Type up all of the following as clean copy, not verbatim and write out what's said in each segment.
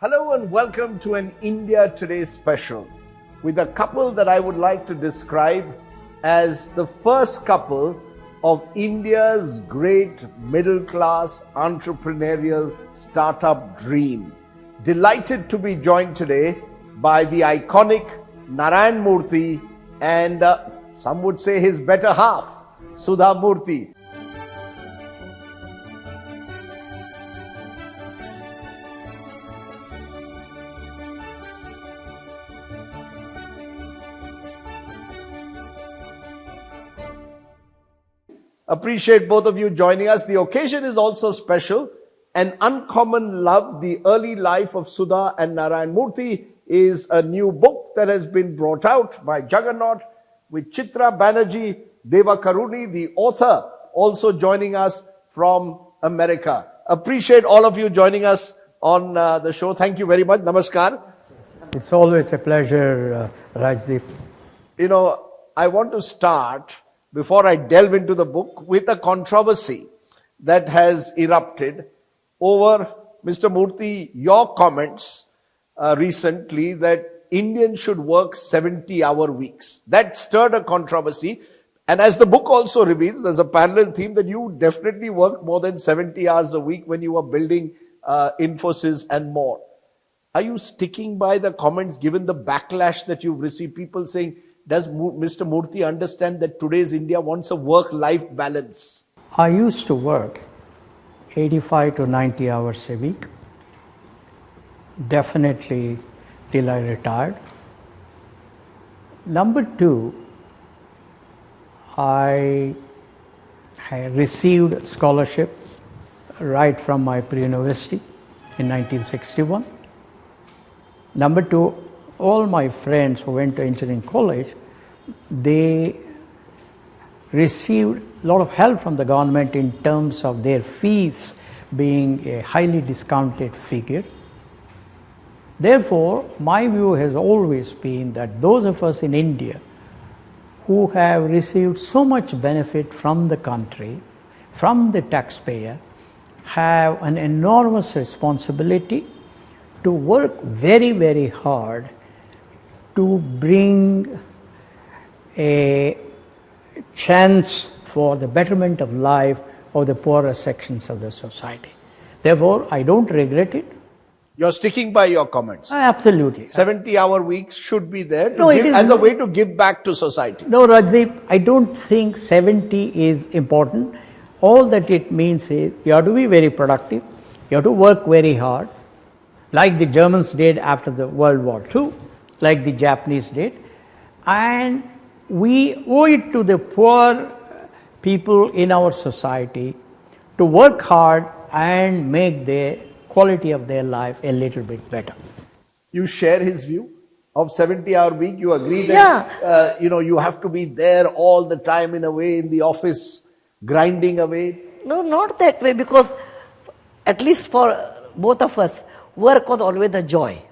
Hello and welcome to an India Today special with a couple that I would like to describe as the first couple of India's great middle-class entrepreneurial startup dream. Delighted to be joined today by the iconic Narayan Murthy and some would say his better half, Sudha Murthy. Appreciate both of you joining us. The occasion is also special. An Uncommon Love, the early life of Sudha and Narayan Murthy is a new book that has been brought out by Juggernaut with Chitra Banerjee Devakaruni, the author, also joining us from America. Appreciate all of you joining us on the show. Thank you very much. Namaskar. It's always a pleasure, Rajdeep. You know, I want to start, before I delve into the book, with a controversy that has erupted over, Mr. Murthy, your comments recently that Indians should work 70-hour weeks. That stirred a controversy. And as the book also reveals, there's a parallel theme that you definitely worked more than 70 hours a week when you were building Infosys and more. Are you sticking by the comments given the backlash that you've received? People saying, does Mr. Murthy understand that today's India wants a work-life balance? I used to work 85 to 90 hours a week, definitely till I retired. Number two, I received scholarship right from my pre-university in 1961. Number two, all my friends who went to engineering college, they received a lot of help from the government in terms of their fees being a highly discounted figure. Therefore, my view has always been that those of us in India who have received so much benefit from the country, from the taxpayer, have an enormous responsibility to work very, very hard to bring a chance for the betterment of life of the poorer sections of the society. Therefore, I don't regret it. You're sticking by your comments. Absolutely. 70-hour weeks should be there to No, it give, is as a way to give back to society. No, Rajdeep, I don't think 70 is important. All that it means is you have to be very productive, you have to work very hard, like the Germans did after the World War II, like the Japanese did, and we owe it to the poor people in our society to work hard and make the quality of their life a little bit better. You share his view of 70-hour week. You agree that you have to be there all the time in a way in the office, grinding away? No, not that way, because at least for both of us, work was always a joy.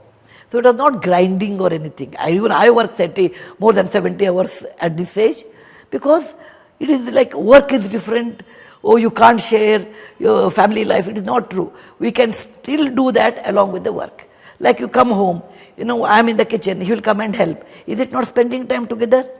So it was not grinding or anything. Even I work more than 70 hours at this age, because it is like work is different. Oh, you can't share your family life. It is not true. We can still do that along with the work. Like you come home, I'm in the kitchen, he will come and help. Is it not spending time together?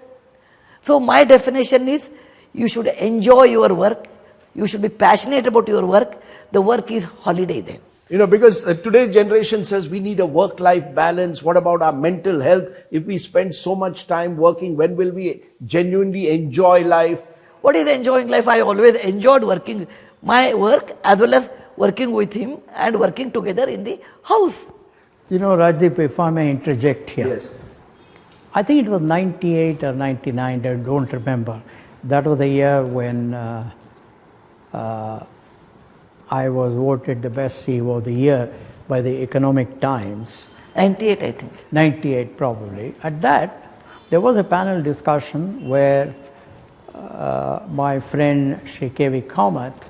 So my definition is, you should enjoy your work. You should be passionate about your work. The work is holiday then. Because today's generation says we need a work-life balance. What about our mental health? If we spend so much time working, when will we genuinely enjoy life? What is enjoying life? I always enjoyed working my work as well as working with him and working together in the house. Rajdeep, if I may interject here. Yes. I think it was 98 or 99, I don't remember. That was the year when I was voted the best CEO of the year by the Economic Times. 98, I think. 98, probably. At that, there was a panel discussion where my friend Shri K.V. Kamath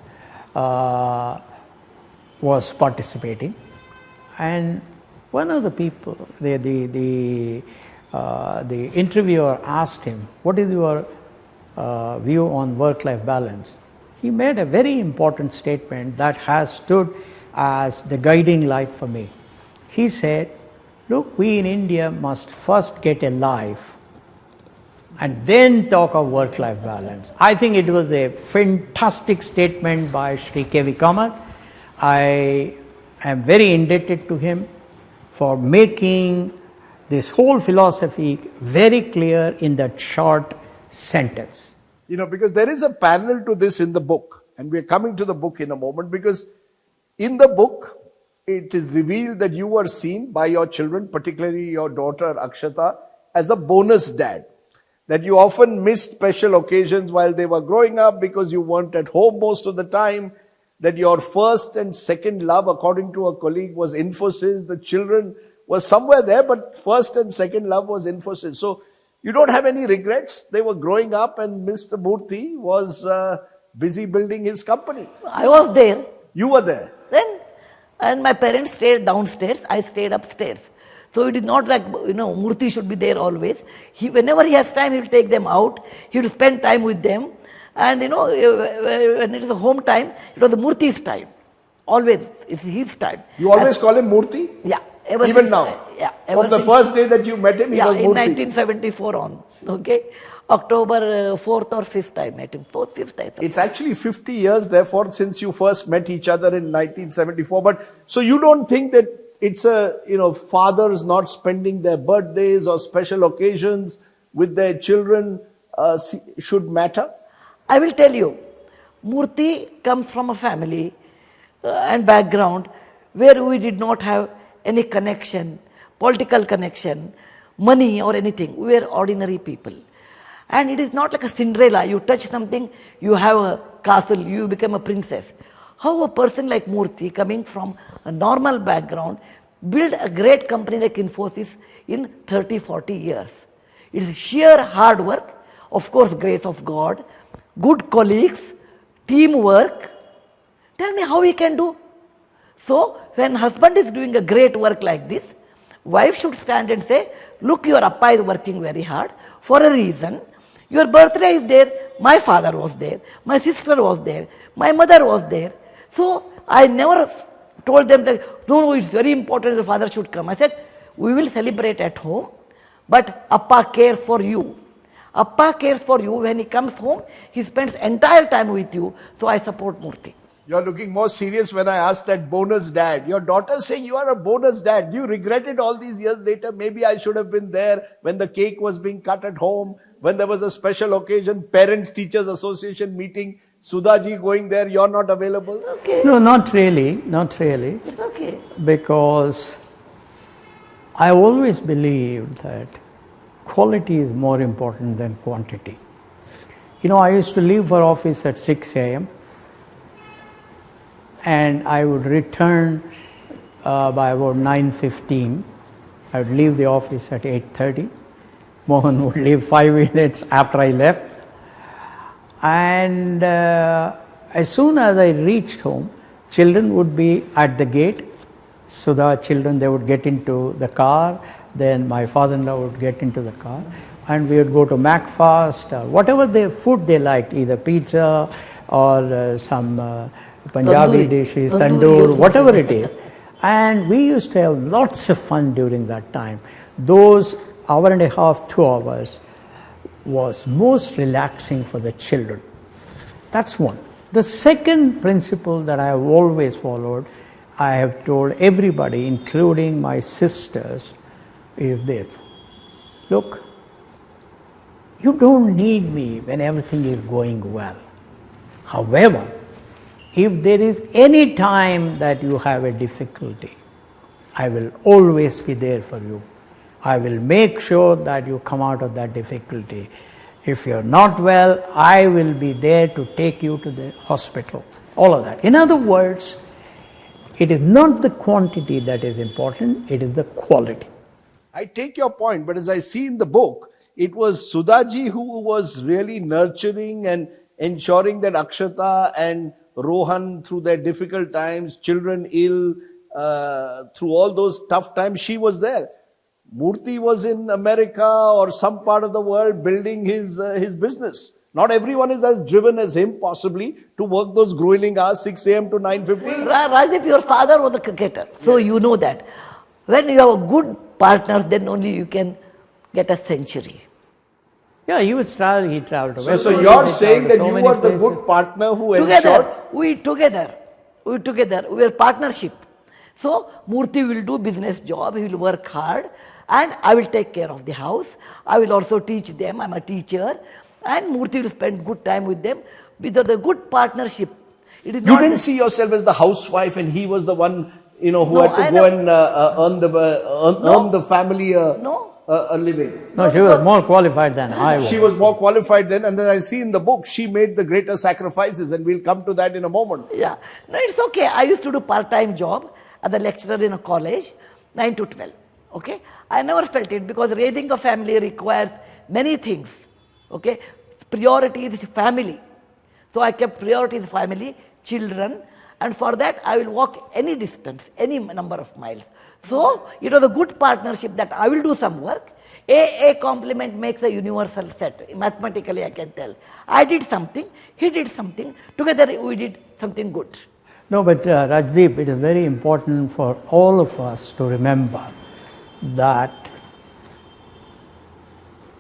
was participating, and one of the people, the interviewer asked him, "What is your view on work-life balance?" He made a very important statement that has stood as the guiding light for me. He said, look, we in India must first get a life and then talk of work-life balance. I think it was a fantastic statement by Sri K.V. Kamath. I am very indebted to him for making this whole philosophy very clear in that short sentence. You know, because there is a parallel to this in the book, and we're coming to the book in a moment, because in the book, it is revealed that you were seen by your children, particularly your daughter Akshata, as a bonus dad. That you often missed special occasions while they were growing up because you weren't at home most of the time. That your first and second love, according to a colleague, was Infosys. The children were somewhere there, but first and second love was Infosys. So you don't have any regrets. They were growing up and Mr. Murthy was busy building his company. I was there. You were there. Then, and my parents stayed downstairs, I stayed upstairs. So it is not like, Murthy should be there always. Whenever he has time, he will take them out. He will spend time with them. And when it is a home time, it was the Murthy's time. Always, it's his time. You always call him Murthy? Yeah. Even now? Yeah. From the first day that you met him, he was Murthy? In 1974 on. Okay. October 4th or 5th I met him. 4th, 5th I think. It's actually 50 years, therefore, since you first met each other in 1974. But so you don't think that it's fathers not spending their birthdays or special occasions with their children should matter? I will tell you, Murthy comes from a family and background where we did not have any connection, political connection, money or anything. We were ordinary people. And it is not like a Cinderella. You touch something, you have a castle, you become a princess. How a person like Murthy, coming from a normal background, build a great company like Infosys in 30, 40 years. It is sheer hard work, of course, grace of God, good colleagues, teamwork. Tell me how he can do. So, when husband is doing a great work like this, wife should stand and say, look, your appa is working very hard for a reason. Your birthday is there, my father was there, my sister was there, my mother was there. So, I never told them that, no, it's very important the father should come. I said, we will celebrate at home, but appa cares for you. Appa cares for you. When he comes home, he spends entire time with you. So I support Murthy. You're looking more serious when I asked that bonus dad. Your daughter saying you are a bonus dad. You regret it all these years later. Maybe I should have been there when the cake was being cut at home, when there was a special occasion, Parents Teachers Association meeting, Sudhaji going there, you're not available. It's okay. No, not really, not really. It's okay. Because I always believed that quality is more important than quantity. I used to leave for office at 6 a.m. and I would return by about 9:15. I would leave the office at 8:30. Mohan would leave 5 minutes after I left. And as soon as I reached home, children would be at the gate. So the children, they would get into the car. Then my father-in-law would get into the car. And we would go to McFast, whatever food they liked, either pizza or some Punjabi dishes, tandoor, whatever it is. And we used to have lots of fun during that time. Those hour and a half, 2 hours was most relaxing for the children. That's one. The second principle that I have always followed, I have told everybody, including my sisters, is this. Look, you don't need me when everything is going well. However, if there is any time that you have a difficulty, I will always be there for you. I will make sure that you come out of that difficulty. If you're not well, I will be there to take you to the hospital. All of that. In other words, it is not the quantity that is important, it is the quality. I take your point, but as I see in the book, it was Sudhaji who was really nurturing and ensuring that Akshata and Rohan, through their difficult times, children ill, through all those tough times, she was there. Murthy was in America or some part of the world building his business. Not everyone is as driven as him, possibly, to work those grueling hours, 6 a.m. to 9:15. Rajdeep, your father was a cricketer, so you know that. When you have good partners, then only you can get a century. Yeah, he was travel. He traveled. To West So Indies, you're he saying traveled that to so you many were the places. good partner who ensured. We were partnership. So Murthy will do business job, he will work hard, and I will take care of the house. I will also teach them, I'm a teacher, and Murthy will spend good time with them. With the good partnership. It is You not didn't the- see yourself as the housewife and he was the one, who No, had to I go know. and earn the family No. a living. No, she was more qualified than I was. She was more qualified then, and then I see in the book, she made the greater sacrifices, and we'll come to that in a moment. Yeah, no, it's okay. I used to do part-time job as a lecturer in a college, 9 to 12. Okay, I never felt it because raising a family requires many things. Okay, priority is family. So I kept priority is family, children, and for that I will walk any distance, any number of miles. So it was a good partnership that I will do some work. A complement makes a universal set. Mathematically, I can tell. I did something, he did something. Together, we did something good. No, but Rajdeep, it is very important for all of us to remember that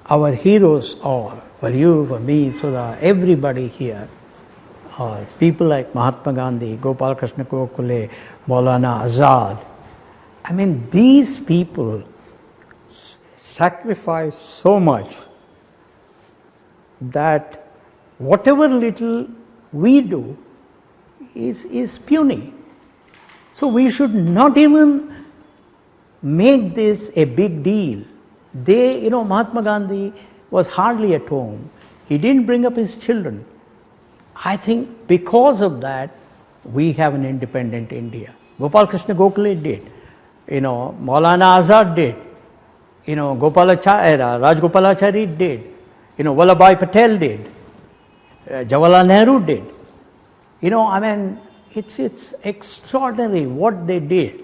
our heroes are, for you, for me, Sudha, everybody here, are people like Mahatma Gandhi, Gopal Krishna Gokhale, Maulana Azad. I mean, these people sacrifice so much that whatever little we do is puny. So we should not even make this a big deal. Mahatma Gandhi was hardly at home. He didn't bring up his children. I think because of that, we have an independent India. Gopal Krishna Gokhale did. Maulana Azad did. Rajgopalachari did. Vallabhbhai Patel did. Jawaharlal Nehru did. It's extraordinary what they did.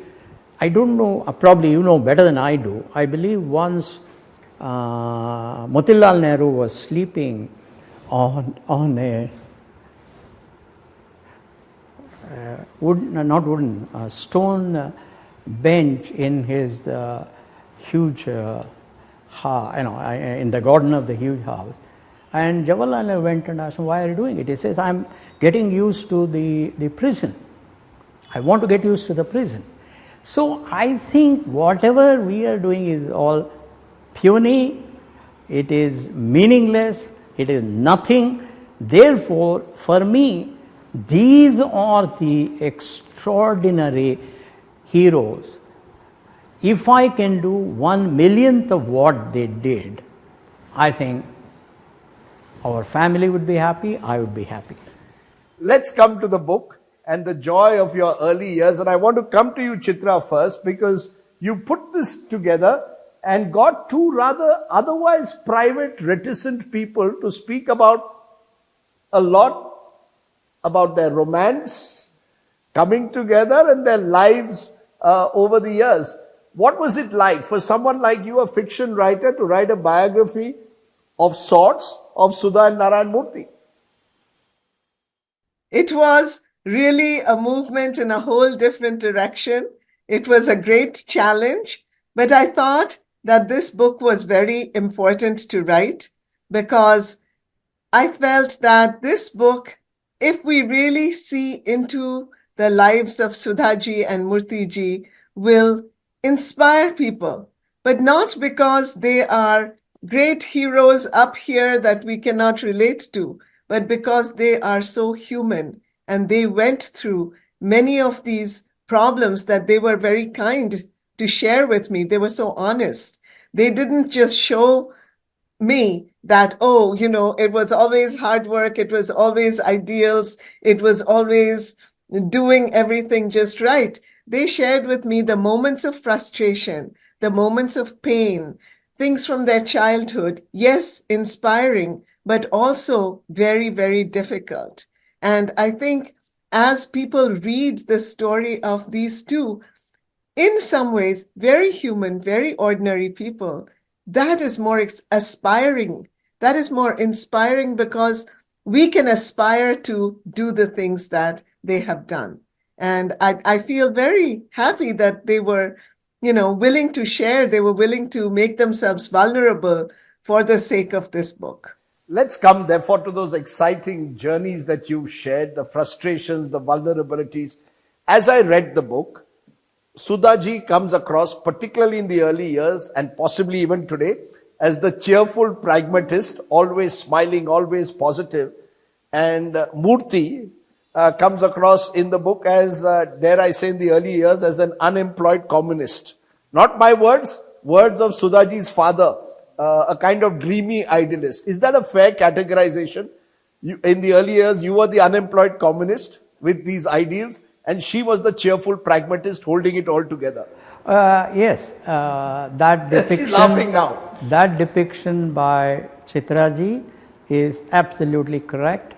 I don't know, probably you know better than I do. I believe once Motilal Nehru was sleeping on a stone bench in his huge in the garden of the huge house. And Jawaharlal Nehru went and asked him, why are you doing it? He says, I'm getting used to the prison. I want to get used to the prison. So I think whatever we are doing is all puny, it is meaningless, it is nothing. Therefore, for me, these are the extraordinary heroes. If I can do 1/1,000,000th of what they did, I think our family would be happy, I would be happy. Let's come to the book and the joy of your early years. And I want to come to you, Chitra, first, because you put this together and got two rather otherwise private, reticent people to speak about a lot about their romance, coming together, and their lives over the years. What was it like for someone like you, a fiction writer, to write a biography of sorts of Sudha and Narayan Murthy? It was really a movement in a whole different direction. It was a great challenge, but I thought that this book was very important to write because I felt that this book, if we really see into the lives of Sudhaji and Murthyji, will inspire people, but not because they are great heroes up here that we cannot relate to, but because they are so human and they went through many of these problems that they were very kind to share with me. They were so honest. They didn't just show me that, it was always hard work, it was always ideals, it was always doing everything just right. They shared with me the moments of frustration, the moments of pain, things from their childhood. Yes, inspiring, but also very, very difficult. And I think as people read the story of these two, in some ways, very human, very ordinary people, that is more aspiring. That is more inspiring because we can aspire to do the things that they have done. And I feel very happy that they were, willing to share. They were willing to make themselves vulnerable for the sake of this book. Let's come, therefore, to those exciting journeys that you've shared, the frustrations, the vulnerabilities. As I read the book, Sudhaji comes across, particularly in the early years and possibly even today, as the cheerful pragmatist, always smiling, always positive. And Murthy comes across in the book as, dare I say in the early years, as an unemployed communist. Not my words, words of Sudhaji's father, a kind of dreamy idealist. Is that a fair categorization? In the early years, you were the unemployed communist with these ideals, and she was the cheerful pragmatist holding it all together. Yes, that depiction. She's laughing now. That depiction by Chitraji is absolutely correct.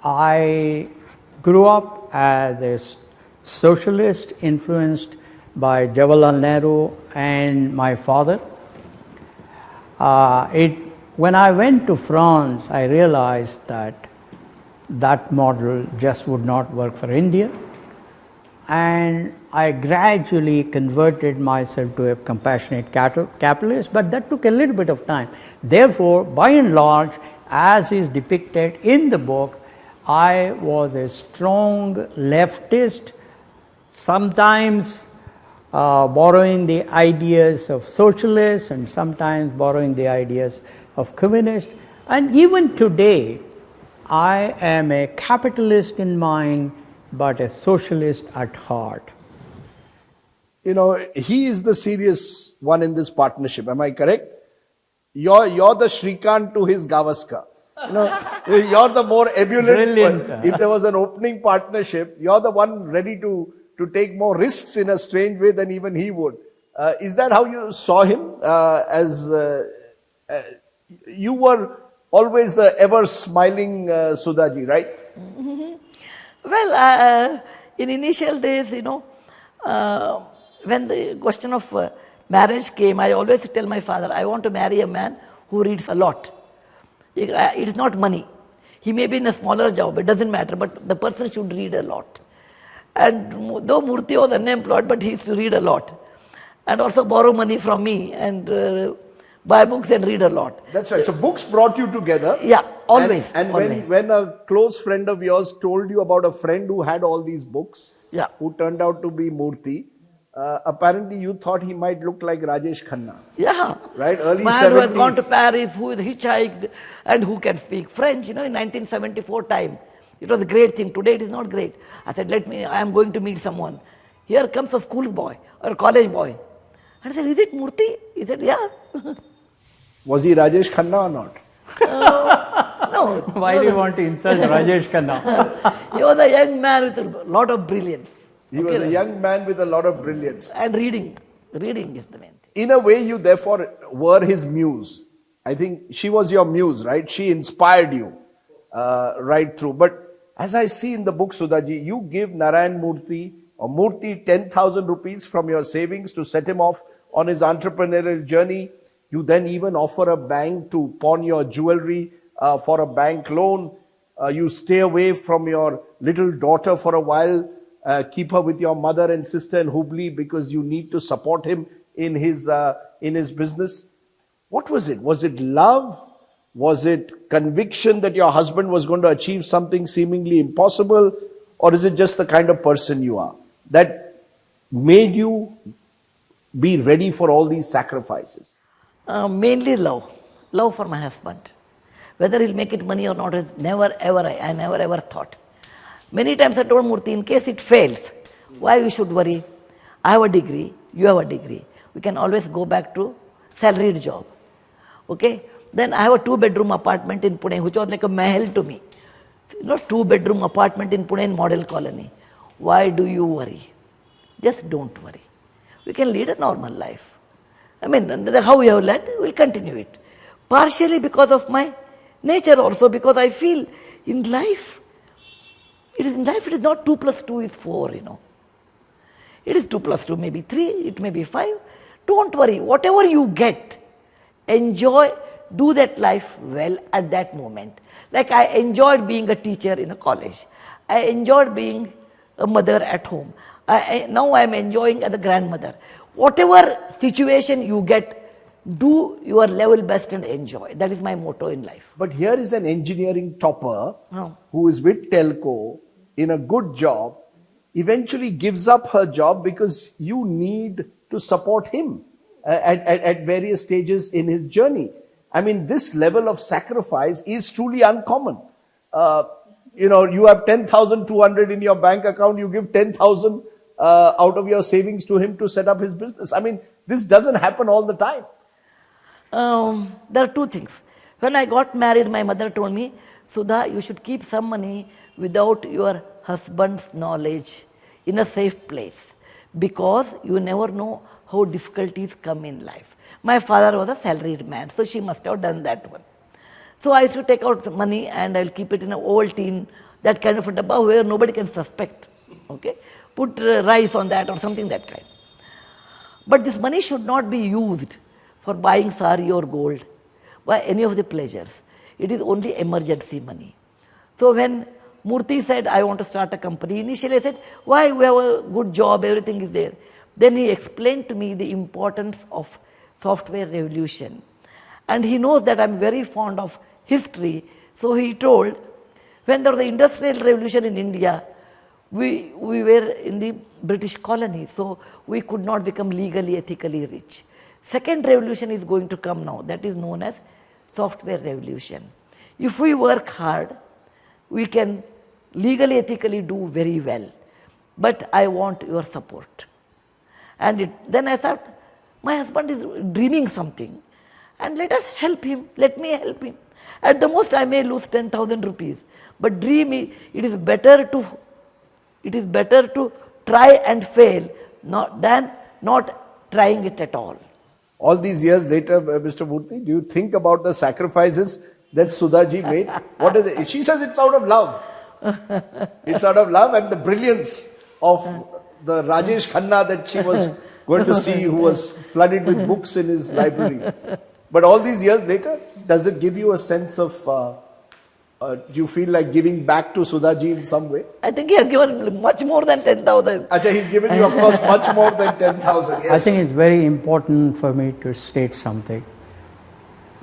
I grew up as a socialist influenced by Jawaharlal Nehru and my father. When I went to France, I realized that that model just would not work for India, and I gradually converted myself to a compassionate capitalist, but that took a little bit of time. Therefore, by and large, as is depicted in the book, I was a strong leftist, sometimes borrowing the ideas of socialists and sometimes borrowing the ideas of communists. And even today, I am a capitalist in mind, but a socialist at heart. He is the serious one in this partnership. Am I correct? You're the Shrikant to his Gavaskar. You're the more ebullient. Brilliant. If there was an opening partnership, you're the one ready to take more risks in a strange way than even he would. Is that how you saw him? You were always the ever smiling Sudhaji, right? Mm-hmm. Well, in initial days, when the question of marriage came, I always tell my father, I want to marry a man who reads a lot. It is not money. He may be in a smaller job, it doesn't matter, but the person should read a lot. And though Murthy was unemployed, but he used to read a lot. And also borrow money from me and buy books and read a lot. That's right. So books brought you together. Yeah, always. And always. when a close friend of yours told you about a friend who had all these books, yeah, who turned out to be Murthy, apparently you thought he might look like Rajesh Khanna. Yeah. Right? Early Man 70s. who has gone to Paris, who hitchhiked, and who can speak French, in 1974 time. It was a great thing. Today it is not great. I said, I am going to meet someone. Here comes a school boy or a college boy. And I said, is it Murthy? He said, yeah. Was he Rajesh Khanna or not? No. Why do you want to insult Rajesh Khanna? He was a young man with a lot of brilliance. He was a young man with a lot of brilliance. And reading. Reading is the main thing. In a way, you therefore were his muse. I think she was your muse, right? She inspired you right through. But as I see in the book, Sudhaji, you give Narayan Murthy or Murthy 10,000 rupees from your savings to set him off on his entrepreneurial journey. You then even offer a bank to pawn your jewelry for a bank loan. You stay away from your little daughter for a while, keep her with your mother and sister in Hubli because you need to support him in his business. What was it? Was it love? Was it conviction that your husband was going to achieve something seemingly impossible? Or is it just the kind of person you are that made you be ready for all these sacrifices? Mainly love. Love for my husband. Whether he'll make it money or not, is never ever, I never ever thought. Many times I told Murthy, in case it fails, why you should worry? I have a degree, you have a degree. We can always go back to salaried job. Okay? Then I have a 2-bedroom apartment in Pune, which was like a mahal to me. 2-bedroom apartment in Pune in Model Colony. Why do you worry? Just don't worry. We can lead a normal life. I mean, how we have led, we'll continue it. Partially because of my nature also, because I feel in life, it is not 2 plus 2 is 4, It is 2 plus 2, maybe 3, it may be 5. Don't worry, whatever you get, enjoy, do that life well at that moment. Like I enjoyed being a teacher in a college. I enjoyed being a mother at home. Now I am enjoying as a grandmother. Whatever situation you get, do your level best and enjoy. That is my motto in life. But here is an engineering topper who is with telco in a good job, eventually gives up her job because you need to support him at various stages in his journey. I mean, this level of sacrifice is truly uncommon. You have 10,200 in your bank account, you give 10,000 out of your savings to him to set up his business. I mean, this doesn't happen all the time. There are two things. When I got married, my mother told me, Sudha, you should keep some money without your husband's knowledge in a safe place, because you never know how difficulties come in life. My father was a salaried man, so she must have done that one. So I used to take out money and I'll keep it in an old tin, that kind of a dabba where nobody can suspect. Okay, put rice on that or something that kind. But this money should not be used for buying sari or gold, by any of the pleasures. It is only emergency money. So when Murthy said, I want to start a company, initially I said, why? We have a good job, everything is there. Then he explained to me the importance of software revolution. And he knows that I'm very fond of history. So he told, when there was the industrial revolution in India, we were in the British colony, so we could not become legally, ethically rich. Second revolution is going to come now, that is known as software revolution. If we work hard, we can legally, ethically do very well. But I want your support. And then I thought, my husband is dreaming something, and let us help him, let me help him. At the most I may lose 10,000 rupees, but it is better to try and fail than not trying it at all. All these years later, Mr. Murthy, do you think about the sacrifices that Sudhaji made? What is it? She says it's out of love. It's out of love and the brilliance of the Rajesh Khanna that she was going to see, who was flooded with books in his library. But all these years later, does it give you a sense of, do you feel like giving back to Sudhaji in some way? I think he has given much more than 10,000. Acha, he's given you, of course, much more than 10,000. Yes. I think it's very important for me to state something.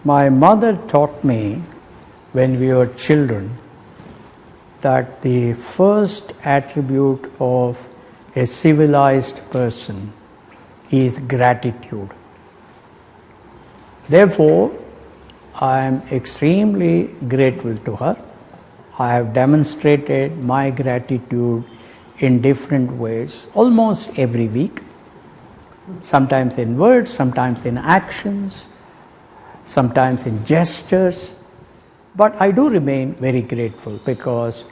My mother taught me when we were children that the first attribute of a civilized person is gratitude. Therefore, I am extremely grateful to her. I have demonstrated my gratitude in different ways, almost every week, sometimes in words, sometimes in actions, sometimes in gestures. But I do remain very grateful because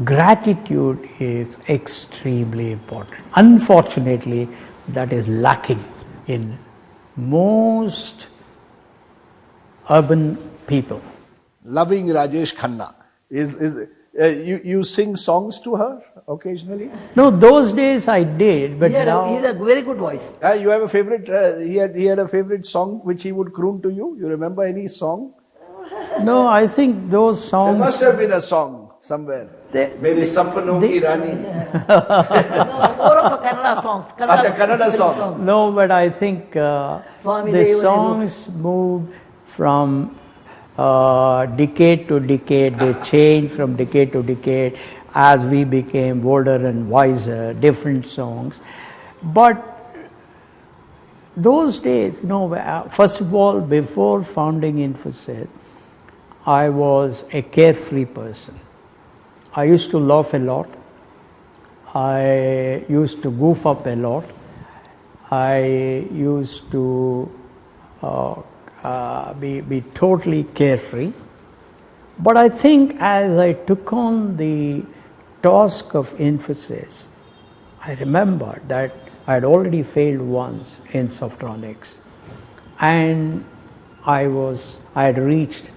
gratitude is extremely important. Unfortunately, that is lacking in most urban people. Loving Rajesh Khanna. You sing songs to her occasionally? No, those days I did, but now... He has a very good voice. You have a favorite, he had a favorite song which he would croon to you? You remember any song? No, I think those songs... There must have been a song somewhere. Mere Sapno Ki Rani. More of a Kannada songs. Kannada songs. No, but I think the songs moved from decade to decade. They changed from decade to decade as we became older and wiser, different songs. But those days, first of all, before founding Infosys, I was a carefree person. I used to laugh a lot. I used to goof up a lot. I used to be totally carefree. But I think as I took on the task of Infosys, I remembered that I had already failed once in Softronics, and I had reached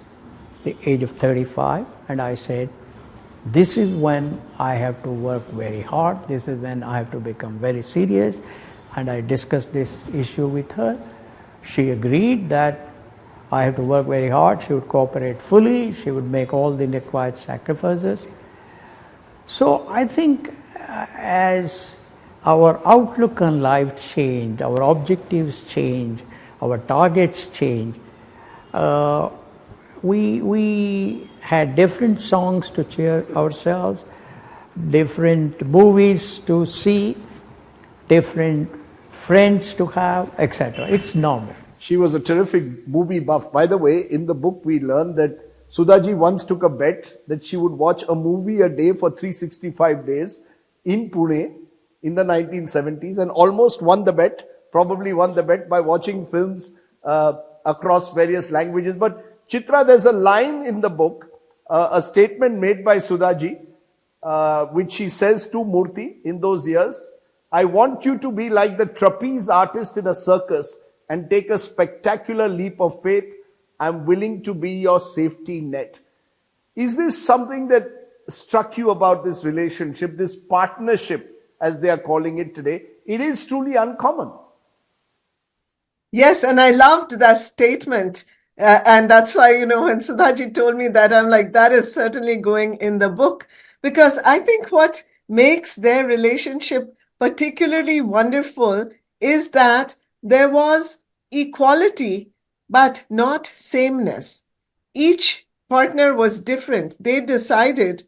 the age of 35, and I said, this is when I have to work very hard, this is when I have to become very serious. And I discussed this issue with her. She agreed that I have to work very hard, she would cooperate fully, she would make all the required sacrifices. So I think as our outlook on life changed, our objectives changed, our targets changed. We had different songs to cheer ourselves, different movies to see, different friends to have, etc. It's normal. She was a terrific movie buff. By the way, in the book we learned that Sudhaji once took a bet that she would watch a movie a day for 365 days in Pune in the 1970s and almost won the bet, probably won the bet by watching films across various languages. But Chitra, there's a line in the book, a statement made by Sudhaji, which she says to Murthy in those years, I want you to be like the trapeze artist in a circus and take a spectacular leap of faith. I'm willing to be your safety net. Is this something that struck you about this relationship, this partnership, as they are calling it today? It is truly uncommon. Yes, and I loved that statement. And that's why, when Sudhaji told me that, I'm like, that is certainly going in the book. Because I think what makes their relationship particularly wonderful is that there was equality, but not sameness. Each partner was different. They decided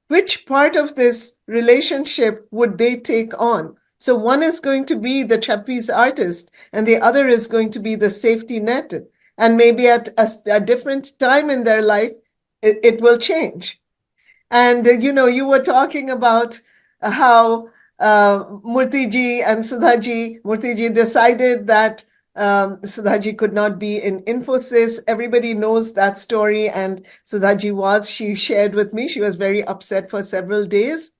which part of this relationship would they take on. So one is going to be the trapeze artist and the other is going to be the safety net. And maybe at a different time in their life, it will change. And, you were talking about how Murthy ji and Murthy ji decided that Sudhaji could not be in Infosys. Everybody knows that story, and she shared with me, she was very upset for several days.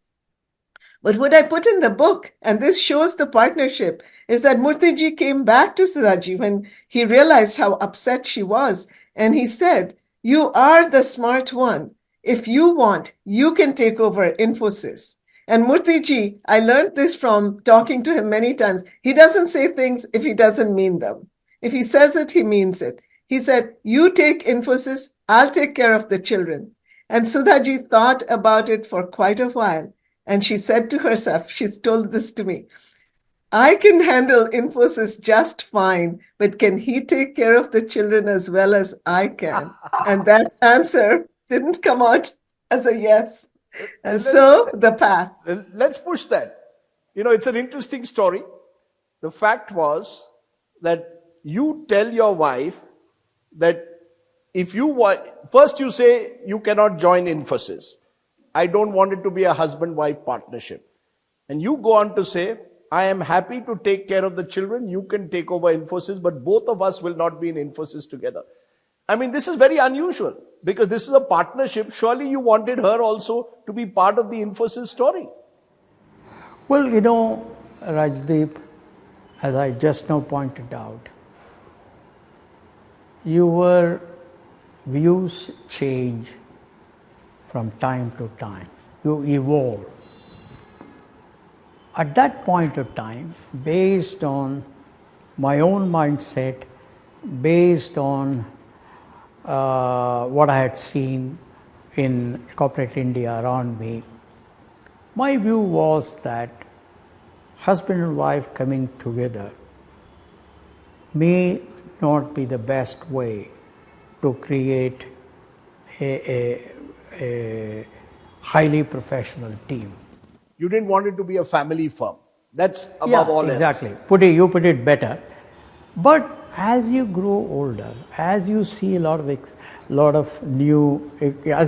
But what I put in the book, and this shows the partnership, is that Murthy ji came back to Sudhaji when he realized how upset she was, and he said, you are the smart one. If you want, you can take over Infosys. And Murthy ji, I learned this from talking to him many times. He doesn't say things if he doesn't mean them. If he says it, he means it. He said, you take Infosys, I'll take care of the children. And Sudhaji thought about it for quite a while. And she said to herself, she's told this to me, I can handle Infosys just fine, but can he take care of the children as well as I can? And that answer didn't come out as a yes. And so the path. Let's push that. It's an interesting story. The fact was that you tell your wife that if you want, first you say you cannot join Infosys. I don't want it to be a husband-wife partnership. And you go on to say, I am happy to take care of the children. You can take over Infosys, but both of us will not be in Infosys together. I mean, this is very unusual because this is a partnership. Surely you wanted her also to be part of the Infosys story. Well, Rajdeep, as I just now pointed out, your views change from time to time. You evolve. At that point of time, based on my own mindset, based on what I had seen in corporate India around me, my view was that husband and wife coming together may not be the best way to create a highly professional team. You didn't want it to be a family firm. That's above all else. Exactly. You put it better. But as you grow older, as you see as you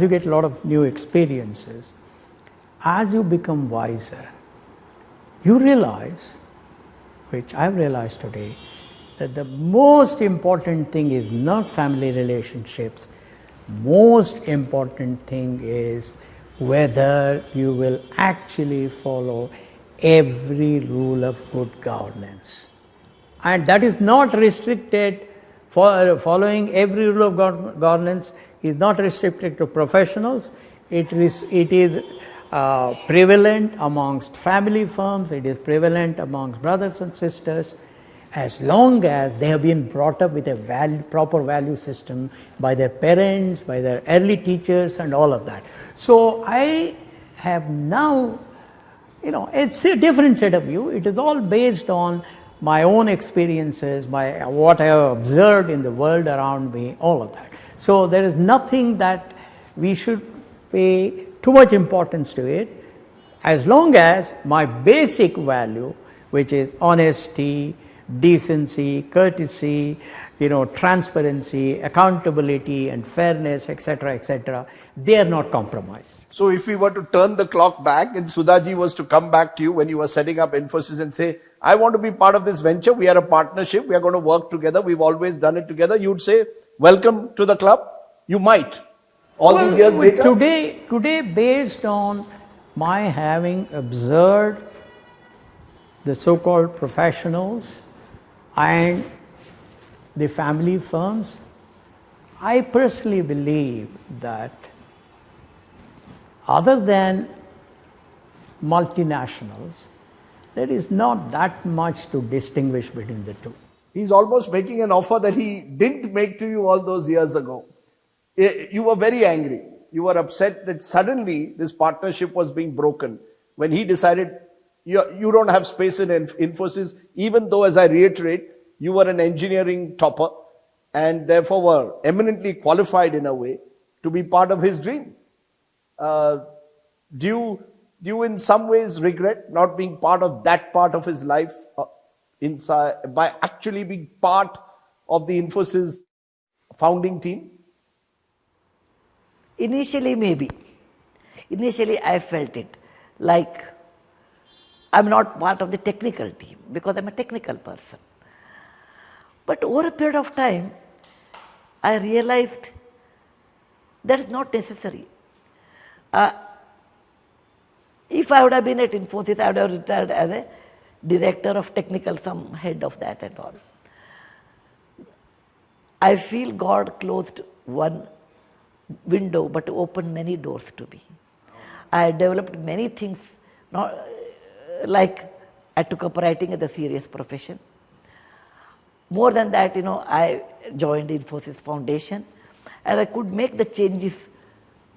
get a lot of new experiences, as you become wiser, you realize, which I've realized today, that the most important thing is not family relationships. Most important thing is whether you will actually follow every rule of good governance. And that is not restricted, following every rule of governance is not restricted to professionals. It is prevalent amongst family firms, it is prevalent amongst brothers and sisters, as long as they have been brought up with a proper value system by their parents, by their early teachers and all of that. So I have now it's a different set of view. It is all based on my own experiences, what I have observed in the world around me, all of that. So there is nothing that we should pay too much importance to it, as long as my basic value, which is honesty, decency, courtesy, transparency, accountability and fairness, etc., they are not compromised. So if we were to turn the clock back and Sudhaji was to come back to you when you were setting up Infosys and say, I want to be part of this venture, we are a partnership, we are going to work together, we've always done it together, you'd say, welcome to the club? You might. These years later? Today, based on my having observed the so-called professionals and the family firms, I personally believe that other than multinationals, there is not that much to distinguish between the two. He's almost making an offer that he didn't make to you all those years ago. You were very angry. You were upset that suddenly this partnership was being broken when he decided you don't have space in Infosys, even though, as I reiterate, you were an engineering topper and therefore were eminently qualified in a way to be part of his dream. Do you in some ways regret not being part of that part of his life inside by actually being part of the Infosys founding team? Initially, maybe. Initially, I felt it like I'm not part of the technical team because I'm a technical person. But over a period of time, I realized that is not necessary. If I would have been at Infosys, I would have retired as a director of technical, some head of that and all. I feel God closed one window but opened many doors to me. I developed many things, like I took up writing as a serious profession. More than that, I joined Infosys Foundation and I could make the changes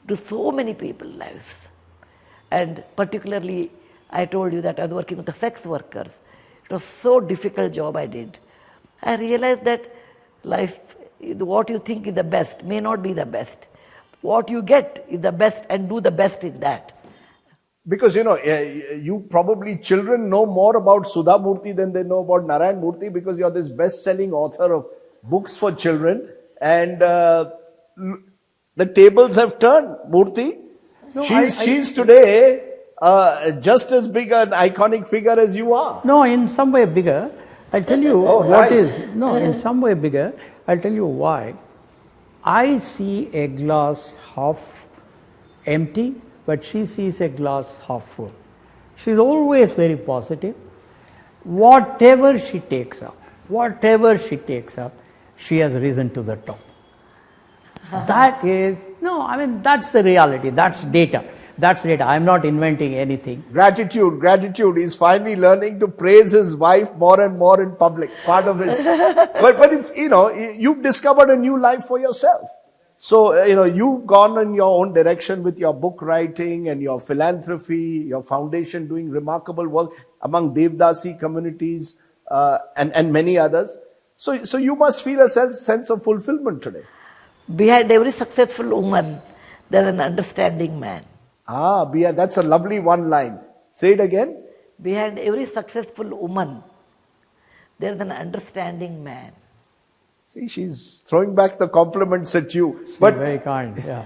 to so many people's lives. And particularly, I told you that I was working with the sex workers. It was so difficult job I did. I realized that life, what you think is the best may not be the best. What you get is the best and do the best in that. Because, you probably, children know more about Sudha Murthy than they know about Narayan Murthy because you're this best-selling author of books for children. And the tables have turned, Murthy. No, she's today just as big an iconic figure as you are. No, in some way bigger. I'll tell you in some way bigger. I'll tell you why. I see a glass half empty, but she sees a glass half full. She's always very positive. Whatever she takes up, she has risen to the top. That is, that's the reality. That's data. I'm not inventing anything. Gratitude. He's finally learning to praise his wife more and more in public. Part of his, but it's, you've discovered a new life for yourself. So, you've gone in your own direction with your book writing and your philanthropy, your foundation doing remarkable work among Devdasi communities, and many others. So you must feel a sense of fulfillment today. Behind every successful woman, there's an understanding man. That's a lovely one line. Say it again. Behind every successful woman, there's an understanding man. See, she's throwing back the compliments at you. She's very kind, yeah.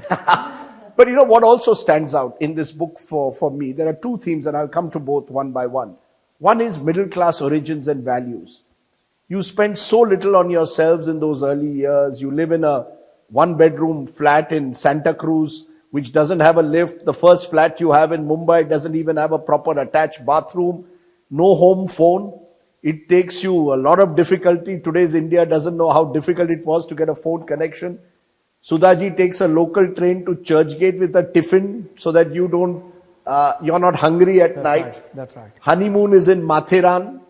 But what also stands out in this book for me, there are two themes and I'll come to both one by one. One is middle class origins and values. You spent so little on yourselves in those early years. You live in a one-bedroom flat in Santa Cruz, which doesn't have a lift. The first flat you have in Mumbai doesn't even have a proper attached bathroom. No home phone. It takes you a lot of difficulty. Today's India doesn't know how difficult it was to get a phone connection. Sudhaji takes a local train to Churchgate with a tiffin so that you're not hungry at night. Right. That's right. Honeymoon is in Mathiran,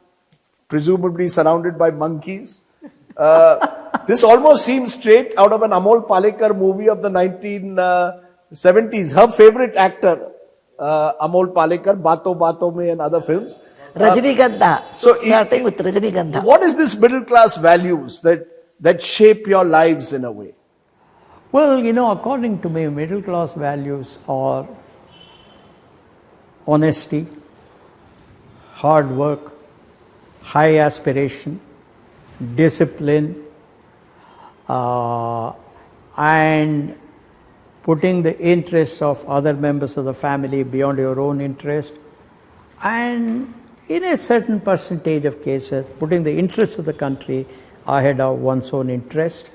presumably surrounded by monkeys. This almost seems straight out of an Amol Palekar movie of the 1970s. Her favorite actor, Amol Palekar, Baaton Baaton Mein and other films. Rajnikantha. So Starting with Rajnikantha. What is this middle class values that shape your lives in a way? Well, according to me, middle class values are honesty, hard work, high aspiration, discipline, and putting the interests of other members of the family beyond your own interest, and in a certain percentage of cases, putting the interests of the country ahead of one's own interest,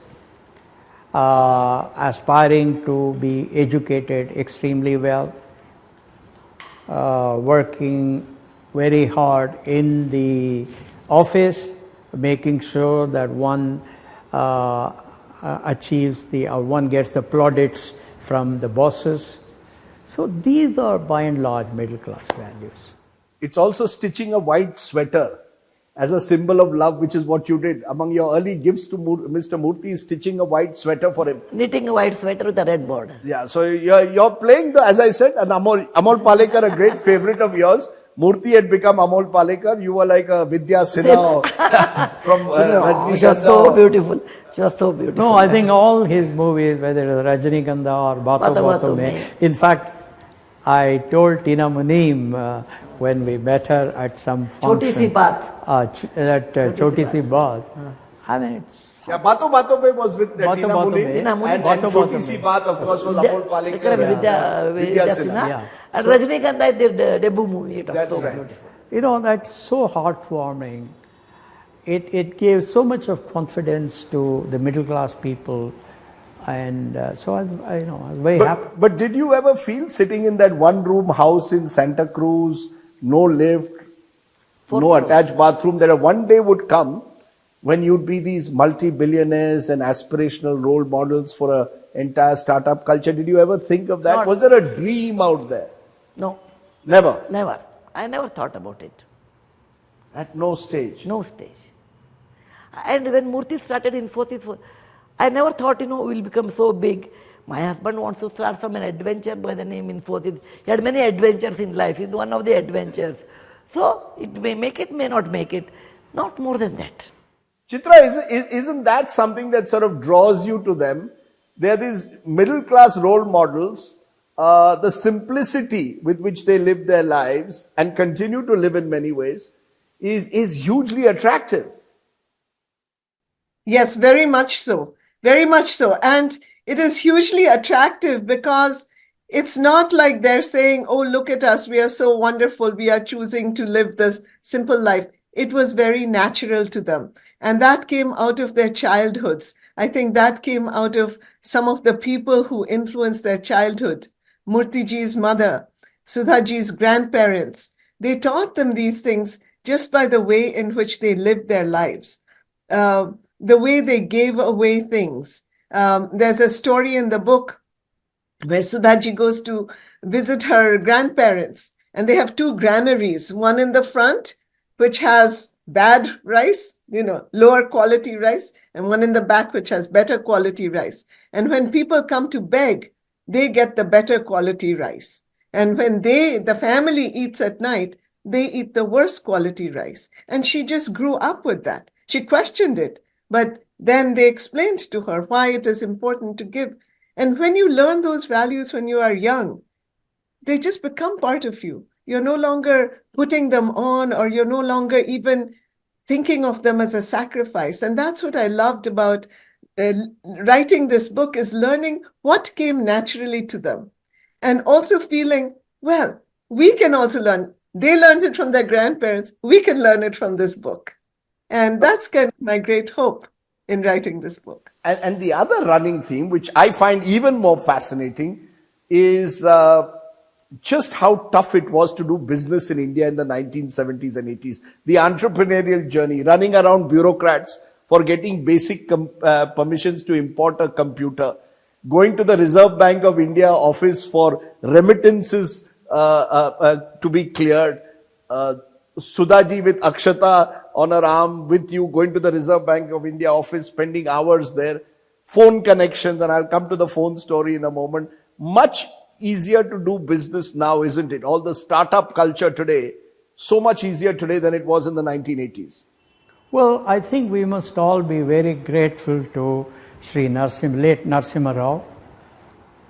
aspiring to be educated extremely well, working very hard in the office, making sure that one one gets the plaudits from the bosses. So these are by and large middle class values. It's also stitching a white sweater as a symbol of love, which is what you did. Among your early gifts to Mr. Murthy is stitching a white sweater for him. Knitting a white sweater with a red border. Yeah, so you're playing as I said, an Amol Palekar, a great favorite of yours. Murthy had become Amol Palekar. You were like a Vidya Sinha from Rajnikantha. She was so beautiful. She was so beautiful. No, I think all his movies, whether it was Rajnikantha or Baaton Baaton Mein. In fact, I told Tina Muneem when we met her at some function. Choti Si Baat. Choti Si Baat. I mean, it's... Yeah, Baaton Baaton Mein was with Baaton Tina Baaton Muneem. Mein. And Baaton Choti Baaton Si Mein. Baat, of course, was Amol Palekar. Vidya Sinha. Yeah. And Rajnikantha did the debut movie. It was That's so right. beautiful. That's so heartwarming. It gave so much of confidence to the middle class people, and so I was very happy. But did you ever feel sitting in that one room house in Santa Cruz, no lift, no attached bathroom, that one day would come when you'd be these multi-billionaires and aspirational role models for an entire startup culture? Did you ever think of that? Was there a dream out there? No. Never? Never. I never thought about it. At no stage? No stage. And when Murthy started Infosys, I never thought, we'll become so big. My husband wants to start some adventure by the name Infosys. He had many adventures in life. It's one of the adventures. So it may make it, may not make it. Not more than that. Chitra, isn't that something that sort of draws you to them? They're these middle class role models, the simplicity with which they live their lives and continue to live in many ways is hugely attractive. Yes, very much so. Very much so. And it is hugely attractive because it's not like they're saying, oh, look at us, we are so wonderful, we are choosing to live this simple life. It was very natural to them. And that came out of their childhoods. I think that came out of some of the people who influenced their childhood. Murthyji's mother, Sudhaji's grandparents. They taught them these things just by the way in which they lived their lives. The way they gave away things. There's a story in the book where Sudhaji goes to visit her grandparents, and they have two granaries, one in the front, which has bad rice, lower quality rice, and one in the back, which has better quality rice. And when people come to beg, they get the better quality rice. And when the family eats at night, they eat the worst quality rice. And she just grew up with that. She questioned it. But then they explained to her why it is important to give. And when you learn those values when you are young, they just become part of you. You're no longer putting them on, or you're no longer even thinking of them as a sacrifice. And that's what I loved about writing this book, is learning what came naturally to them. And also feeling, well, we can also learn. They learned it from their grandparents. We can learn it from this book. And that's kind of my great hope in writing this book. And the other running theme, which I find even more fascinating, is just how tough it was to do business in India in the 1970s and 80s. The entrepreneurial journey, running around bureaucrats for getting basic permissions to import a computer, going to the Reserve Bank of India office for remittances to be cleared, Sudhaji with Akshata on her arm with you, going to the Reserve Bank of India office, spending hours there, phone connections, and I'll come to the phone story in a moment. Much easier to do business now, isn't it? All the startup culture today, so much easier today than it was in the 1980s. Well, I think we must all be very grateful to late Narasimha Rao,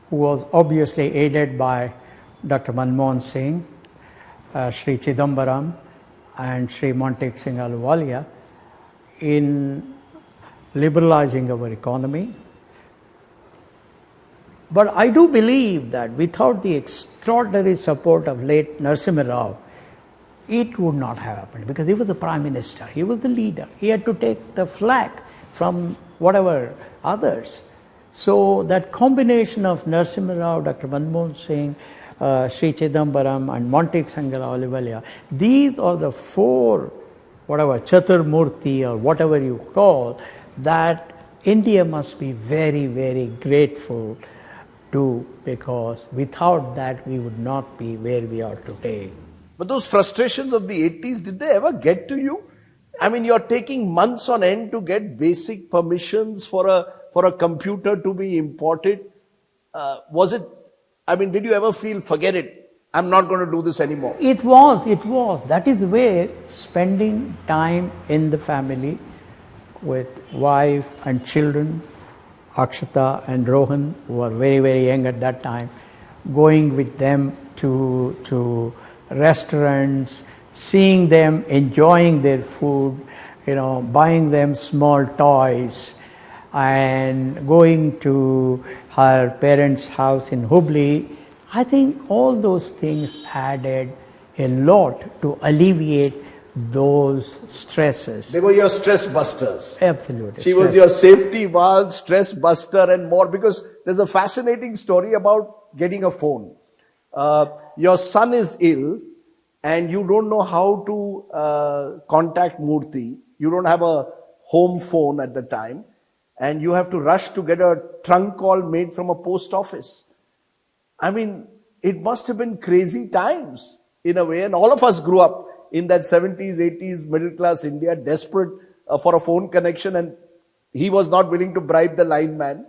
who was obviously aided by Dr. Manmohan Singh, Sri Chidambaram, and Sri Montek Singh Ahluwalia in liberalizing our economy. But I do believe that without the extraordinary support of late Narasimha Rao, it would not have happened, because he was the Prime Minister, he was the leader, he had to take the flak from whatever others. So that combination of Narasimha Rao, Dr. Manmohan Singh, Sri Chidambaram and Montek Singh Ahluwalia, these are the four, whatever, Chaturmurti or whatever you call, that India must be very, very grateful to, because without that we would not be where we are today. But those frustrations of the 80s, did they ever get to you? I mean, you're taking months on end to get basic permissions for a computer to be imported. Did you ever feel, forget it, I'm not going to do this anymore? It was. That is where spending time in the family with wife and children, Akshata and Rohan, who were very, very young at that time, going with them to restaurants, seeing them enjoying their food, buying them small toys, and going to her parents' house in Hubli. I think all those things added a lot to alleviate those stresses. They were your stress busters. Absolutely. She was your safety valve, stress buster and more, because there's a fascinating story about getting a phone. Your son is ill and you don't know how to contact Murthy. You don't have a home phone at the time and you have to rush to get a trunk call made from a post office. I mean, it must have been crazy times in a way, and all of us grew up in that 70s, 80s, middle class India, desperate for a phone connection, and he was not willing to bribe the lineman,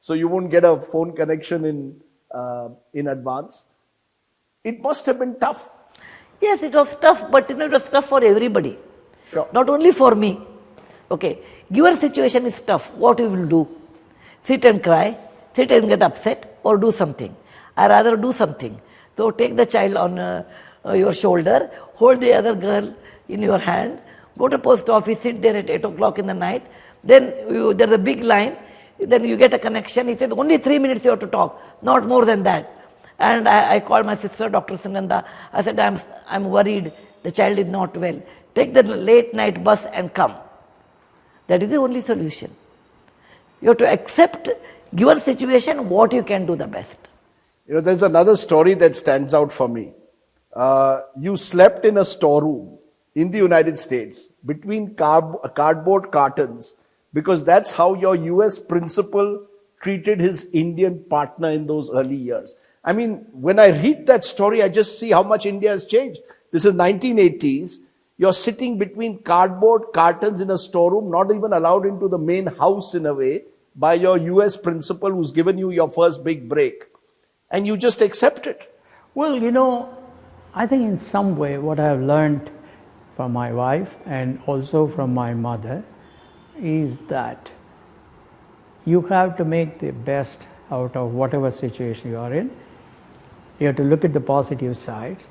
so you won't get a phone connection in advance. It must have been tough. Yes, it was tough, but it was tough for everybody. Sure. Not only for me. Okay, given situation is tough, what you will do? Sit and cry, sit and get upset, or do something. I rather do something. So take the child on your shoulder, hold the other girl in your hand, go to post office, sit there at 8 o'clock in the night, then there's a big line, then you get a connection. He says, only 3 minutes you have to talk, not more than that. And I called my sister, Dr. Sanganda. I said, I'm worried, the child is not well. Take the late night bus and come. That is the only solution. You have to accept, given situation, what you can do the best. There's another story that stands out for me. You slept in a storeroom in the United States between cardboard cartons, because that's how your US principal treated his Indian partner in those early years. I mean, when I read that story, I just see how much India has changed. This is 1980s. You're sitting between cardboard cartons in a storeroom, not even allowed into the main house in a way, by your US principal who's given you your first big break. And you just accept it. Well, I think in some way what I have learned from my wife and also from my mother is that you have to make the best out of whatever situation you are in. You have to look at the positive sides.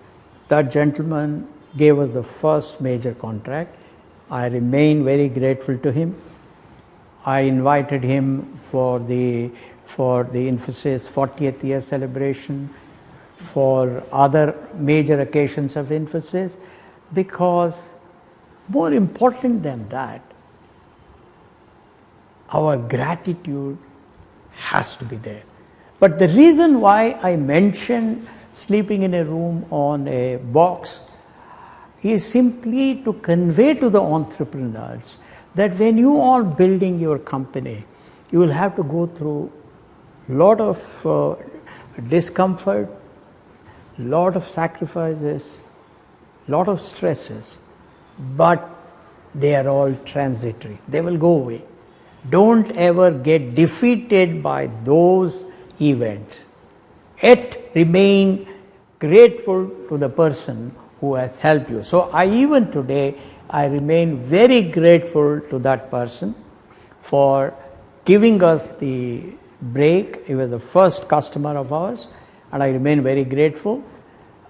That gentleman gave us the first major contract. I remain very grateful to him. I invited him for the Infosys 40th year celebration, for other major occasions of Infosys, because more important than that, our gratitude has to be there. But the reason why I mentioned sleeping in a room on a box is simply to convey to the entrepreneurs that when you are building your company, you will have to go through a lot of discomfort, lot of sacrifices, lot of stresses, but they are all transitory. They will go away. Don't ever get defeated by those events. Yet remain grateful to the person who has helped you. So even today, I remain very grateful to that person for giving us the break. He was the first customer of ours, and I remain very grateful.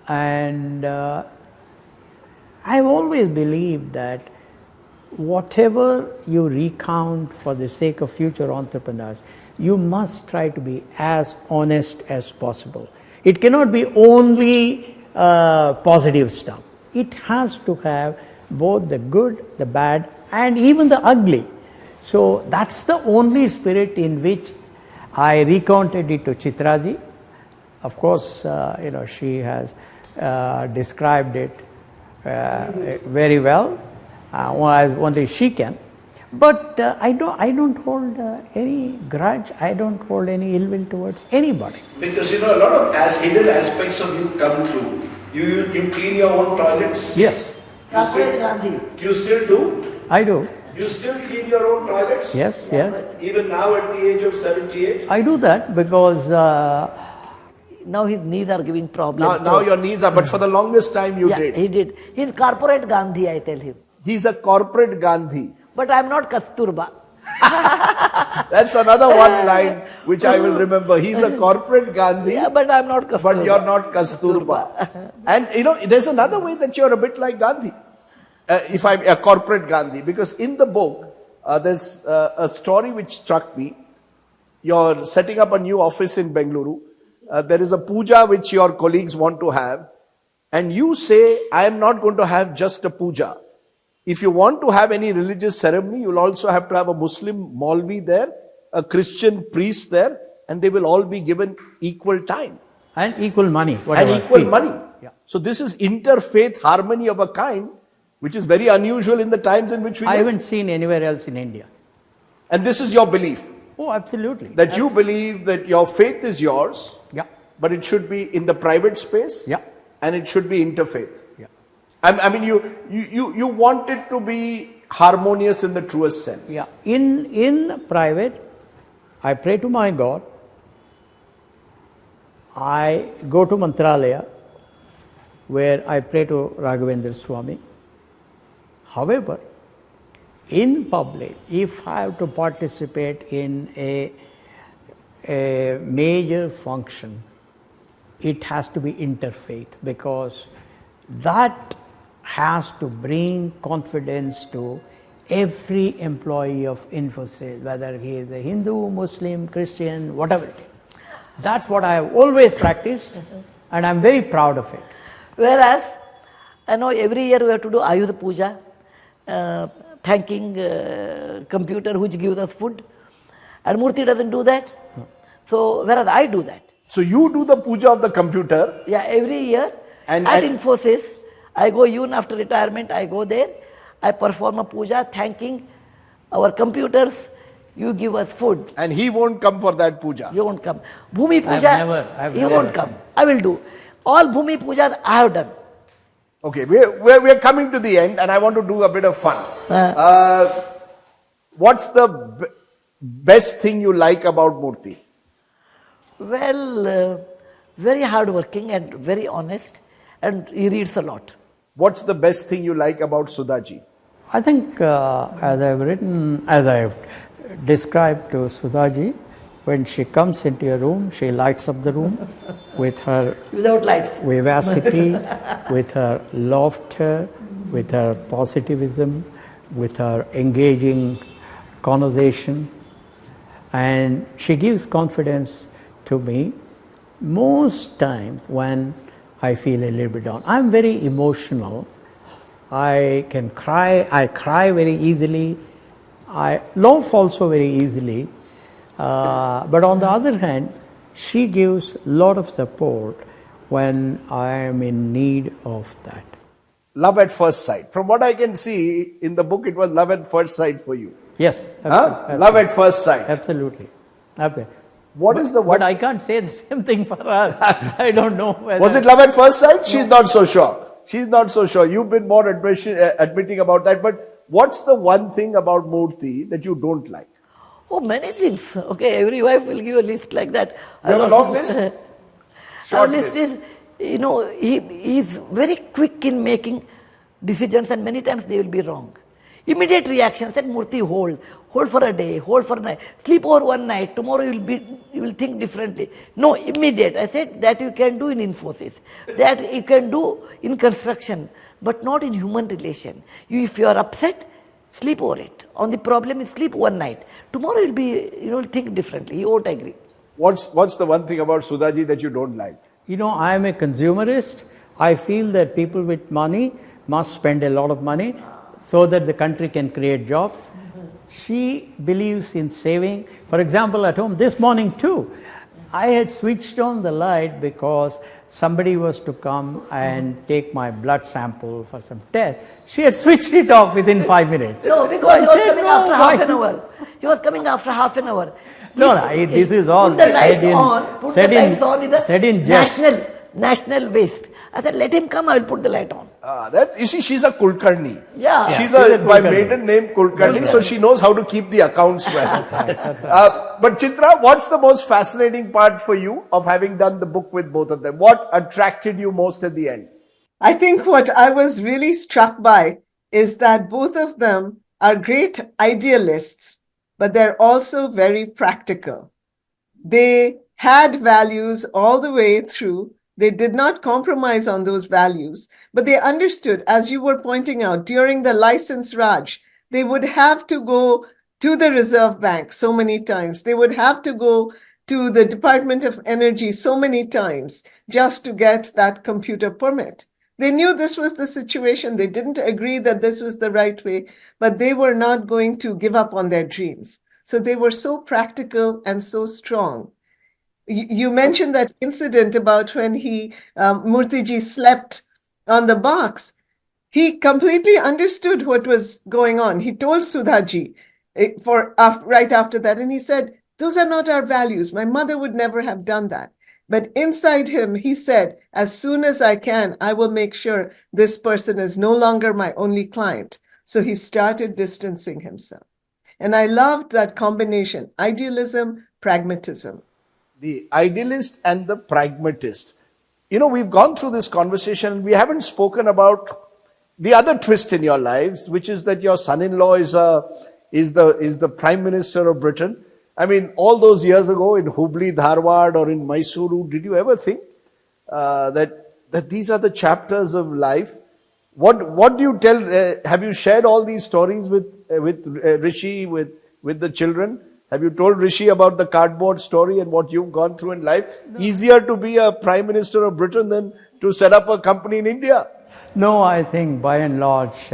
And I've always believed that whatever you recount for the sake of future entrepreneurs, you must try to be as honest as possible. It cannot be only positive stuff. It has to have both the good, the bad, and even the ugly. So that's the only spirit in which I recounted it to Chitraji. Of course, she has described it very well. Only she can. But I don't hold any grudge. I don't hold any ill will towards anybody. Because a lot of hidden aspects of you come through. You clean your own toilets. Yes. You still do? I do. You still clean your own toilets? Yes, yes. Even now at the age of 78? I do that because now his knees are giving problems. Now your knees are, but for the longest time you did. He did. He's corporate Gandhi, I tell him. He's a corporate Gandhi. But I'm not Kasturba. That's another one line which I will remember. He's a corporate Gandhi. Yeah, but I'm not Kasturba. But you're not Kasturba. And there's another way that you're a bit like Gandhi. If I'm a corporate Gandhi, because in the book, there's a story which struck me. You're setting up a new office in Bengaluru. There is a puja which your colleagues want to have. And you say, I am not going to have just a puja. If you want to have any religious ceremony, you'll also have to have a Muslim Maulvi there, a Christian priest there, and they will all be given equal time. And equal money. And equal fee. money. Yeah. So this is interfaith harmony of a kind, which is very unusual in the times in which we live. I haven't seen anywhere else in India. And this is your belief. Oh, absolutely. That you believe that your faith is yours, Yeah. but it should be in the private space, Yeah. and it should be interfaith. Yeah. I mean, you want it to be harmonious in the truest sense. Yeah. In private, I pray to my God. I go to Mantralaya, where I pray to Raghavendra Swami. However, in public, if I have to participate in a major function, it has to be interfaith, because that has to bring confidence to every employee of Infosys, whether he is a Hindu, Muslim, Christian, whatever it is. That's what I have always practiced, and I'm very proud of it. Whereas, I know every year we have to do Ayuda Puja, thanking computer which gives us food, and Murthy doesn't do that. So, whereas I do that. So you do the puja of the computer. Yeah, every year And at Infosys, I go even after retirement, I go there, I perform a puja thanking our computers, you give us food. And he won't come for that puja. You won't come. Bhumi puja, he won't come. I will do. All Bhumi pujas I have done. Okay, we're coming to the end, and I want to do a bit of fun. What's the best thing you like about Murthy? Well, very hardworking and very honest, and he reads a lot. What's the best thing you like about Sudhaji? I think, as I've described to Sudhaji, when she comes into your room, she lights up the room with her Without lights. vivacity, with her laughter, with her positivism, with her engaging conversation, and she gives confidence to me most times when I feel a little bit down. I'm very emotional. I can cry. I cry very easily. I laugh also very easily. But on the other hand, she gives a lot of support when I am in need of that. Love at first sight. From what I can see in the book, it was love at first sight for you. Yes. Huh? Love at first sight. Absolutely. Absolutely. What is the one? But I can't say the same thing for her. I don't know whether. Was it love at first sight? She's not so sure. She's not so sure. You've been more admitting about that. But what's the one thing about Murthy that you don't like? Oh, many things. Okay, every wife will give a list like that. You have a long list? Short list is, he's very quick in making decisions, and many times they will be wrong. Immediate reaction. I said, Murthy, hold for a day, hold for a night, sleep over one night, tomorrow you will think differently. No, immediate. I said that you can do in Infosys, that you can do in construction, but not in human relation. If you are upset, sleep over it. On the problem, you sleep one night. Tomorrow you'll think differently. You won't agree. What's the one thing about Sudhaji that you don't like? I am a consumerist. I feel that people with money must spend a lot of money so that the country can create jobs. She believes in saving. For example, at home this morning too, I had switched on the light because somebody was to come and take my blood sample for some test. She had switched it off within 5 minutes. No, because he was coming after half an hour. He was coming after half an hour. No, this is all put the lights on said in jest. National waste. I said, let him come, I will put the light on. You see, she's a Kulkarni. Yeah. She's by maiden name Kulkarni, so she knows how to keep the accounts well. That's right. But Chitra, what's the most fascinating part for you of having done the book with both of them? What attracted you most at the end? I think what I was really struck by is that both of them are great idealists, but they're also very practical. They had values all the way through. They did not compromise on those values, but they understood, as you were pointing out, during the license Raj, they would have to go to the Reserve Bank so many times. They would have to go to the Department of Energy so many times just to get that computer permit. They knew this was the situation. They didn't agree that this was the right way, but they were not going to give up on their dreams. So they were so practical and so strong. You mentioned that incident about when Murthy ji slept on the box. He completely understood what was going on. He told Sudhaji right after that, and he said, those are not our values. My mother would never have done that. But inside him, he said, as soon as I can, I will make sure this person is no longer my only client. So he started distancing himself. And I loved that combination, idealism, pragmatism. The idealist and the pragmatist. We've gone through this conversation and we haven't spoken about the other twist in your lives, which is that your son-in-law is the Prime Minister of Britain. I mean, all those years ago in Hubli, Dharwad or in Mysuru, did you ever think that these are the chapters of life? What do you tell? Have you shared all these stories with Rishi, with the children? Have you told Rishi about the cardboard story and what you've gone through in life? No. Easier to be a Prime Minister of Britain than to set up a company in India? No, I think by and large,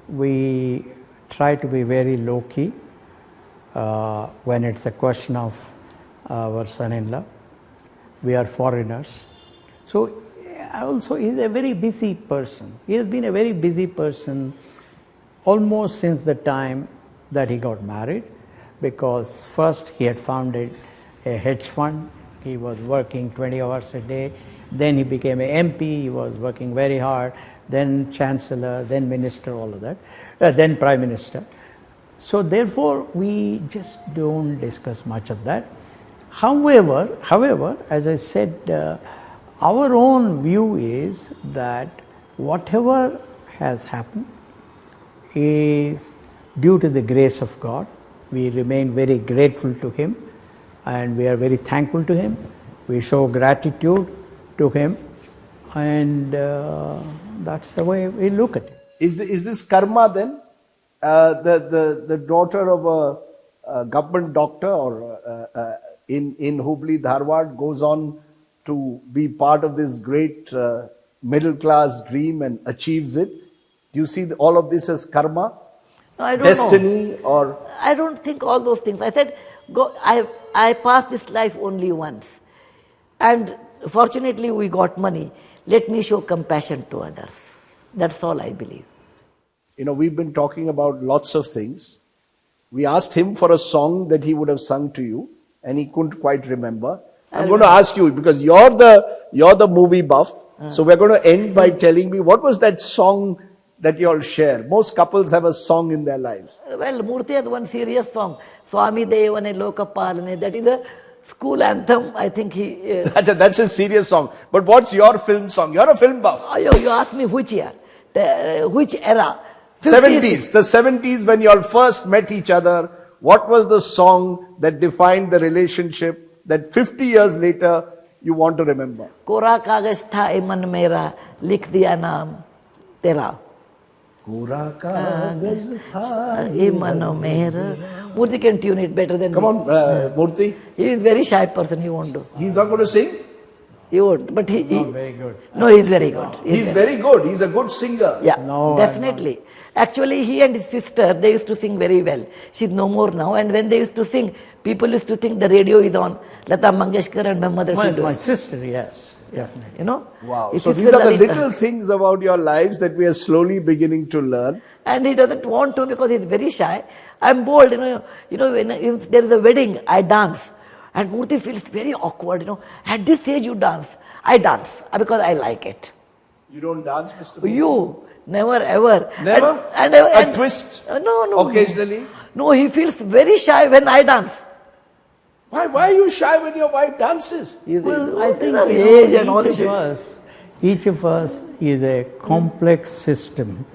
we try to be very low-key when it's a question of our son-in-law. We are foreigners. So also he's a very busy person. He has been a very busy person almost since the time that he got married. Because first he had founded a hedge fund, he was working 20 hours a day, then he became an MP, he was working very hard, then Chancellor, then Minister, all of that, then Prime Minister. So therefore we just don't discuss much of that. However, as I said, our own view is that whatever has happened is due to the grace of God. We remain very grateful to him and we are very thankful to him. We show gratitude to him and that's the way we look at it. Is this karma then? The daughter of a government doctor or in Hubli, Dharwad goes on to be part of this great middle class dream and achieves it. Do you see all of this as karma? No, I don't Destiny know. Or I don't think all those things. I said, I passed this life only once. And fortunately we got money. Let me show compassion to others. That's all I believe. We've been talking about lots of things. We asked him for a song that he would have sung to you and he couldn't quite remember. I'm going to ask you because you're the movie buff. So we're going to end by telling me what was that song that you all share. Most couples have a song in their lives. Well, Murthy has one serious song, Swami Devane Loka Palane. That is school anthem, I think he... That's a serious song. But what's your film song? You're a film buff. you asked me which year, which era? 70s. The 70s when you all first met each other. What was the song that defined the relationship that 50 years later you want to remember? कोरा कागज था ए मन मेरा, लिख दिया नाम तेरा. कोरा कागज था ए मन मेरा. Murthy can tune it better than Come me. on, Murthy. He is a very shy person, he won't do. He's not going to sing? He won't, but he... Very good. No, he's very good. He's very good. He's a good singer. Yeah, No, I'm definitely. Actually, he and his sister, they used to sing very well. She's no more now. And when they used to sing, people used to think the radio is on. Lata Mangeshkar and my mother should do My it. sister, yes, definitely. You know? Wow. His So these sister are the Lalita. little things about your lives that we are slowly beginning to learn. And he doesn't want to because he's very shy. I'm bold, when if there is a wedding, I dance. And Murthy feels very awkward, At this age you dance. I dance because I like it. You don't dance, Mr. Murthy? You, never ever. Never? And A twist? No. Occasionally? No, he feels very shy when I dance. Why are you shy when your wife dances? Well, I think age and all this. each of us is a complex system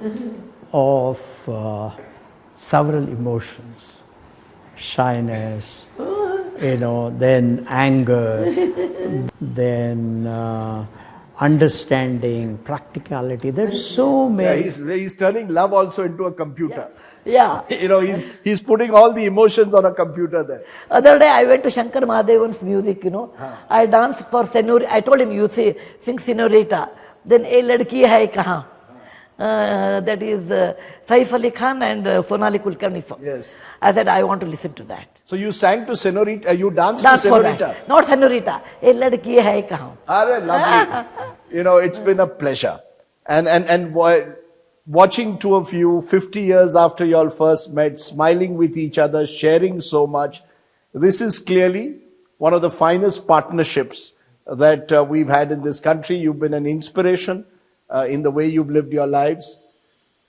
of several emotions. Shyness, then anger, then understanding, practicality. There's so Yeah, many. he's turning love also into a computer. Yeah. He's putting all the emotions on a computer there. Other day I went to Shankar Mahadevan's music, I danced for Senorita. I told him, you sing Senorita. Then A Ladki Hai Kahan. That is Saif Ali Khan and Sonali Kulkarni song. Yes. I said, I want to listen to that. So you sang to Senorita, you danced Dance to for Senorita. that. Not Senorita. A Ladki Hai Kahan. Are lovely. It's been a pleasure. And watching two of you 50 years after you all first met, smiling with each other, sharing so much. This is clearly one of the finest partnerships that we've had in this country. You've been an inspiration in the way you've lived your lives.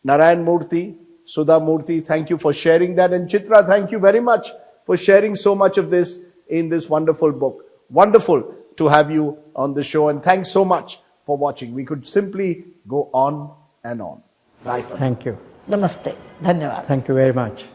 Narayan Murthy, Sudha Murthy, thank you for sharing that. And Chitra, thank you very much for sharing so much of this in this wonderful book. Wonderful to have you on the show, and thanks so much for watching. We could simply go on and on. Bye. Thank you. Namaste. Dhanyavad. Thank you very much.